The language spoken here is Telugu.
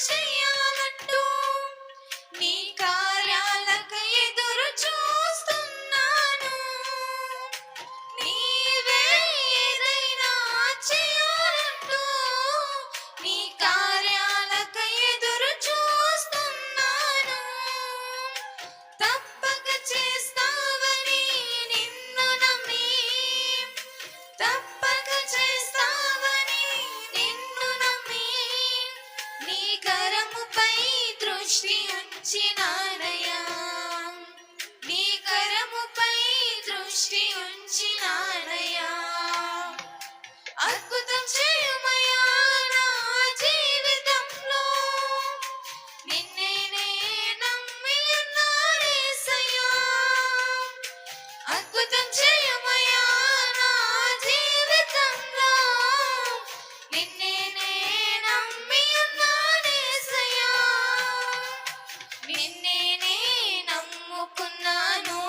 చేయాలంటూ నీ కార్యాలకు ఎదురు చూస్తున్నాను. నీవే ఏదైనా చేయాలంటూ నీ కార్యాలకు ఎదురు చూస్తున్నాను. తప్పక చేస్తావని నిన్ను నమ్మి, తప్పక చేస్తావని నిన్ను నమ్మి నీ కరముపై దృష్టి ఉంచినానయ్యా, నీ కరముపై దృష్టి ఉంచినానయ్యా. అద్భుతం చేయుమయ్యా నా జీవితంలో, నిన్నే నే నమ్మి ఉన్నానేసయ్యా. అద్భుతం చేయుమయ్యా నా జీవితంలో, నిన్నే నే నమ్మి ఉన్నానేసయ్యా. నిన్నే నే నమ్ముకున్నాను,